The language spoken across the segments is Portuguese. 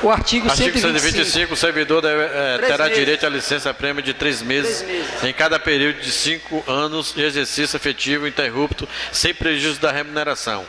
O artigo 125, o servidor terá direito à licença-prêmio de 3 meses em cada período de 5 anos de exercício efetivo interrupto, sem prejuízo da remuneração.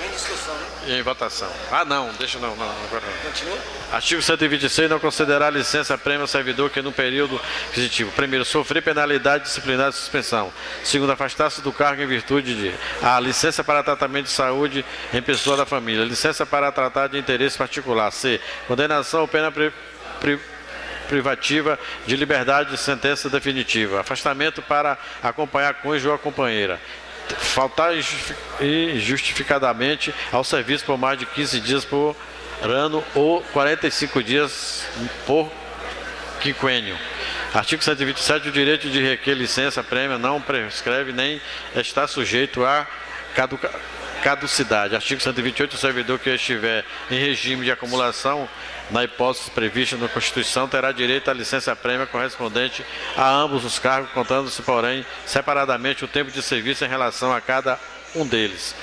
Em discussão, né? E em votação. Ah, não, deixa não. Agora não. Continua? Artigo 126, não considerar licença-prêmio ao servidor que no período aquisitivo, primeiro, sofrer penalidade disciplinar de suspensão, segundo, afastar-se do cargo em virtude de a. Licença para tratamento de saúde em pessoa da família, licença para tratar de interesse particular, c. Condenação ou pena privativa de liberdade de sentença definitiva, afastamento para acompanhar cônjuge ou a companheira, faltar injustificadamente ao serviço por mais de 15 dias por ano ou 45 dias por quinquênio. Artigo 127, o direito de requerer licença-prêmio não prescreve nem está sujeito a caducidade. Artigo 128, o servidor que estiver em regime de acumulação, na hipótese prevista na Constituição, terá direito à licença-prêmio correspondente a ambos os cargos, contando-se, porém, separadamente o tempo de serviço em relação a cada um deles.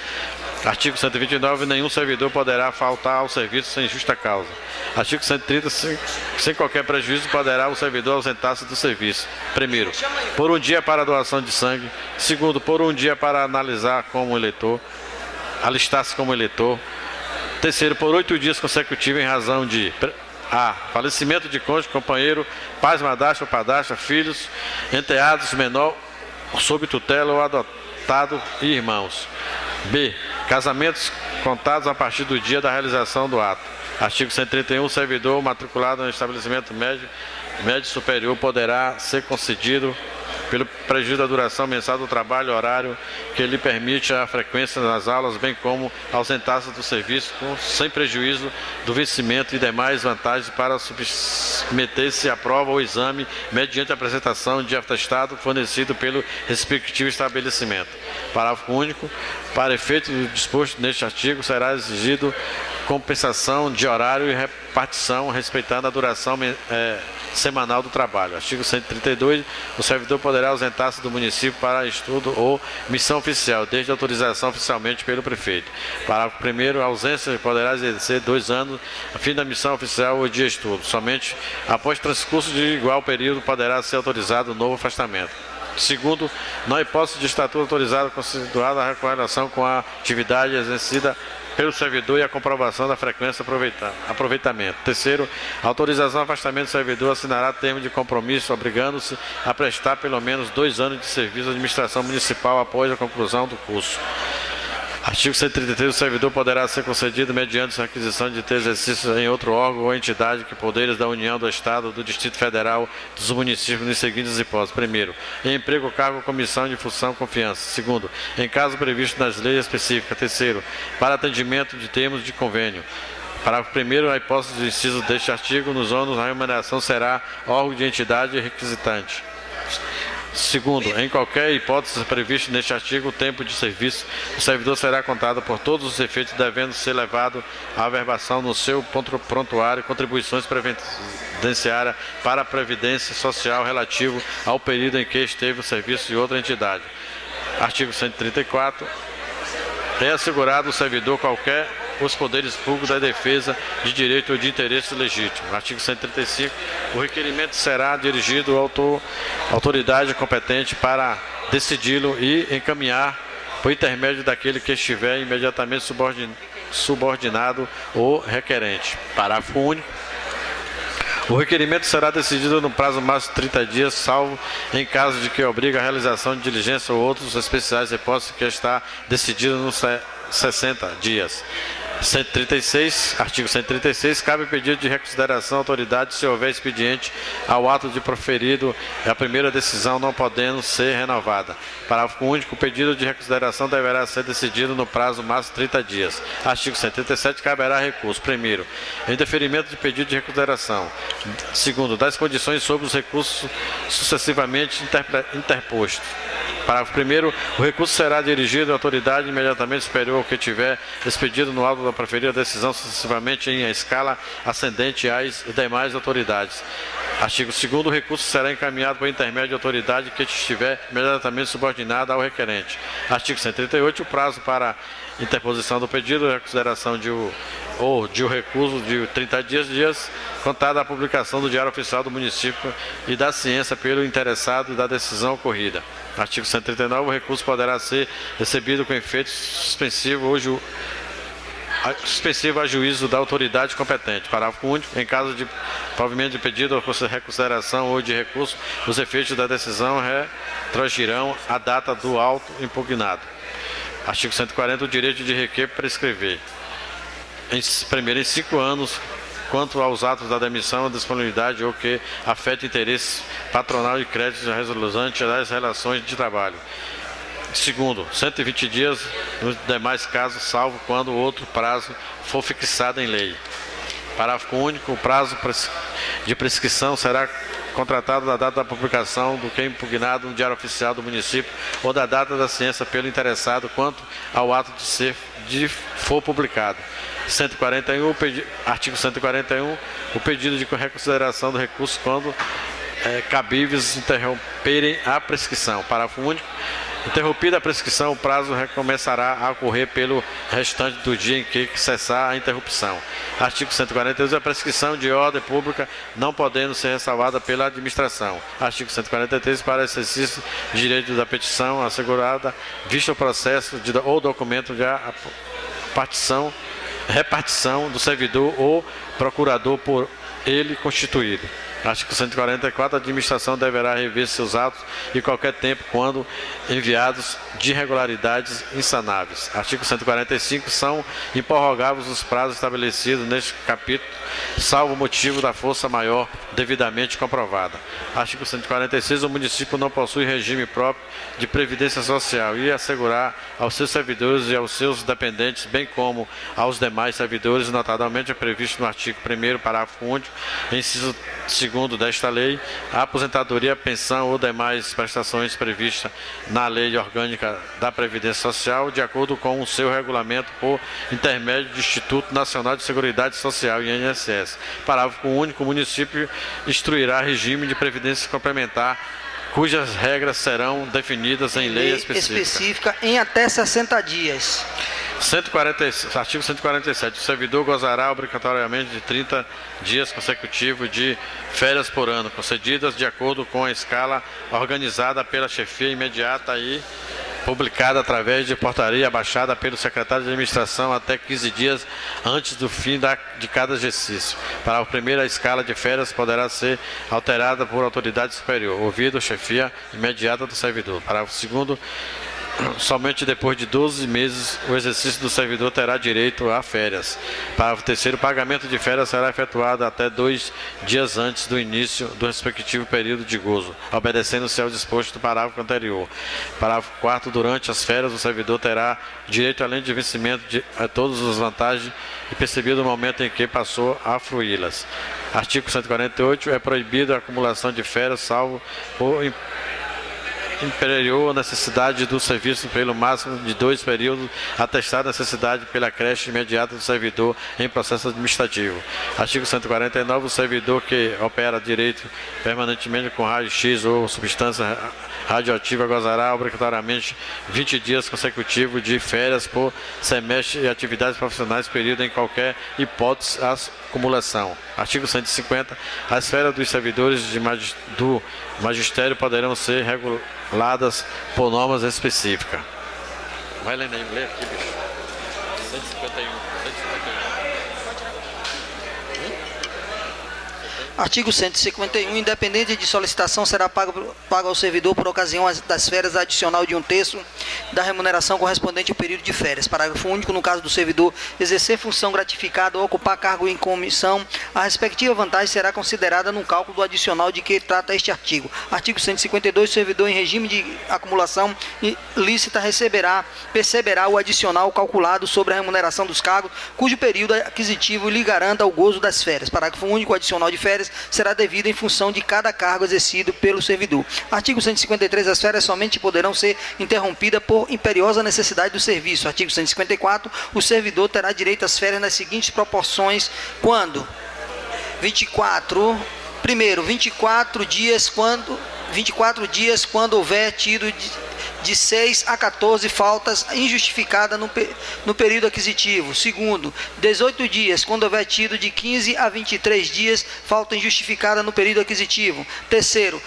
Artigo 129, nenhum servidor poderá faltar ao serviço sem justa causa. Artigo 130, sem qualquer prejuízo, poderá o servidor ausentar-se do serviço. Primeiro, por um dia para a doação de sangue. Segundo, por um dia para analisar como eleitor, alistar-se como eleitor. Terceiro, por 8 dias consecutivos em razão de a. Falecimento de cônjuge, companheiro, pais, madrasta ou padrasta, filhos, enteados, menor, sob tutela ou adotado e irmãos. B. Casamentos contados a partir do dia da realização do ato. Artigo 131, o servidor matriculado no estabelecimento médio superior poderá ser concedido pelo prejuízo da duração mensal do trabalho horário que lhe permite a frequência nas aulas, bem como ausentar-se do serviço sem prejuízo do vencimento e demais vantagens para submeter-se à prova ou exame mediante a apresentação de atestado fornecido pelo respectivo estabelecimento. Parágrafo único. Para efeito do disposto neste artigo, será exigido compensação de horário e repartição, respeitando a duração semanal do trabalho. Artigo 132, o servidor poderá ausentar-se do município para estudo ou missão oficial, desde autorização oficialmente pelo prefeito. Parágrafo 1º, a ausência poderá exercer 2 anos, a fim da missão oficial ou de estudo. Somente após transcurso de igual período poderá ser autorizado o novo afastamento. Segundo, na hipótese de estatuto autorizado, considerada a recorrelação com a atividade exercida pelo servidor e a comprovação da frequência aproveitamento. Terceiro, a autorização de afastamento do servidor assinará termo de compromisso, obrigando-se a prestar pelo menos 2 anos de serviço à administração municipal após a conclusão do curso. Artigo 133, o servidor poderá ser concedido mediante a requisição de ter exercício em outro órgão ou entidade que poderes da União, do Estado, do Distrito Federal, dos municípios, nas seguintes hipóteses. Primeiro, em emprego, cargo, comissão de função, confiança. Segundo, em caso previsto nas leis específicas. Terceiro, para atendimento de termos de convênio. Parágrafo 1º, a hipótese de inciso deste artigo, nos ônus, a remuneração será órgão de entidade requisitante. Segundo, em qualquer hipótese prevista neste artigo, o tempo de serviço do servidor será contado por todos os efeitos, devendo ser levado à averbação no seu prontuário contribuições previdenciárias para a Previdência Social relativo ao período em que esteve o serviço de outra entidade. Artigo 134. É assegurado ao servidor qualquer os poderes públicos da defesa de direito ou de interesse legítimo. Artigo 135. O requerimento será dirigido à autoridade competente para decidi-lo e encaminhar por intermédio daquele que estiver imediatamente subordinado ou requerente. Parágrafo único. O requerimento será decidido no prazo máximo de 30 dias, salvo em caso de que obrigue a realização de diligência ou outros especiais hipóteses que está decidido nos 60 dias. 136, artigo 136, cabe pedido de reconsideração à autoridade se houver expediente ao ato de proferido a primeira decisão não podendo ser renovada. Parágrafo único, o pedido de reconsideração deverá ser decidido no prazo máximo de 30 dias. Artigo 137, caberá recurso. Primeiro, em deferimento de pedido de reconsideração. Segundo, das condições sobre os recursos sucessivamente interpostos. Parágrafo 1º, o recurso será dirigido à autoridade imediatamente superior ao que tiver expedido no auto da proferida decisão sucessivamente em escala ascendente às demais autoridades. Artigo 2º, o recurso será encaminhado por intermédio de autoridade que estiver imediatamente subordinada ao requerente. Artigo 138, o prazo para interposição do pedido de reconsideração ou de o recurso de 30 dias contada a publicação do Diário Oficial do município e da ciência pelo interessado e da decisão ocorrida. Artigo 139, o recurso poderá ser recebido com efeito suspensivo a juízo da autoridade competente. Parágrafo único. Em caso de provimento de pedido ou reconsideração ou de recurso, os efeitos da decisão retroagirão a data do auto impugnado. Artigo 140. O direito de requerer prescrever. Primeiro, em 5 anos, quanto aos atos da demissão, disponibilidade ou que afete interesse patronal e crédito resultante das relações de trabalho. Segundo, 120 dias nos demais casos, salvo quando outro prazo for fixado em lei. Parágrafo único. O prazo de prescrição será contratado da data da publicação do que é impugnado no Diário Oficial do município ou da data da ciência pelo interessado quanto ao ato for publicado. 141, artigo 141, o pedido de reconsideração do recurso quando cabíveis interromperem a prescrição. Parágrafo único. Interrompida a prescrição, o prazo recomeçará a ocorrer pelo restante do dia em que cessar a interrupção. Artigo 142. A prescrição de ordem pública não podendo ser ressalvada pela administração. Artigo 143. Para exercício de direito da petição assegurada, visto o processo ou documento de repartição do servidor ou procurador por ele constituído. Artigo 144. A administração deverá rever seus atos em qualquer tempo quando enviados de irregularidades insanáveis. Artigo 145. São improrrogáveis os prazos estabelecidos neste capítulo, salvo motivo da força maior devidamente comprovada. Artigo 146. O município não possui regime próprio de previdência social e assegurar aos seus servidores e aos seus dependentes, bem como aos demais servidores, notadamente previsto no artigo 1º, parágrafo único, inciso 2º desta lei, a aposentadoria, a pensão ou demais prestações previstas na Lei Orgânica da Previdência Social, de acordo com o seu regulamento por intermédio do Instituto Nacional de Seguridade Social, INSS. Parágrafo único. O município instruirá regime de previdência complementar, cujas regras serão definidas em lei específica em até 60 dias. Artigo 147. O servidor gozará obrigatoriamente de 30 dias consecutivos de férias por ano, concedidas de acordo com a escala organizada pela chefia imediata e publicada através de portaria baixada pelo secretário de administração até 15 dias antes do fim de cada exercício. Para o primeiro, a escala de férias poderá ser alterada por autoridade superior, ouvido a chefia imediata do servidor. Parágrafo 2º. Somente depois de 12 meses o exercício do servidor terá direito a férias. Parágrafo 3º. O pagamento de férias será efetuado até 2 dias antes do início do respectivo período de gozo, obedecendo-se ao disposto do parágrafo anterior. Parágrafo 4º. Durante as férias o servidor terá direito, além de vencimento, a todas as vantagens e percebido o momento em que passou a fruí-las. Artigo 148. É proibida a acumulação de férias, salvo por imperior necessidade do serviço pelo máximo de 2 períodos, atestada necessidade pela creche imediata do servidor em processo administrativo. Artigo 149. O servidor que opera direito permanentemente com raio-x ou substância radioativa gozará obrigatoriamente 20 dias consecutivos de férias por semestre e atividades profissionais, período em qualquer hipótese a acumulação. Artigo 150. As férias dos servidores do magistério poderão ser reguladas por normas específicas. Vai lendo aí, lê aqui, bicho. 151. Artigo 151. Independente de solicitação, será pago ao servidor por ocasião das férias adicional de 1/3 da remuneração correspondente ao período de férias. Parágrafo único. No caso do servidor exercer função gratificada ou ocupar cargo em comissão, a respectiva vantagem será considerada no cálculo do adicional de que trata este artigo. Artigo 152. O servidor em regime de acumulação lícita perceberá o adicional calculado sobre a remuneração dos cargos, cujo período aquisitivo lhe garanta o gozo das férias. Parágrafo único. O adicional de férias será devido em função de cada cargo exercido pelo servidor. Artigo 153. As férias somente poderão ser interrompidas por imperiosa necessidade do serviço. Artigo 154. O servidor terá direito às férias nas seguintes proporções: quando 24 dias quando houver tido de 6 a 14 faltas injustificadas no período aquisitivo. Segundo, 18 dias, quando houver tido de 15 a 23 dias falta injustificada no período aquisitivo. Terceiro,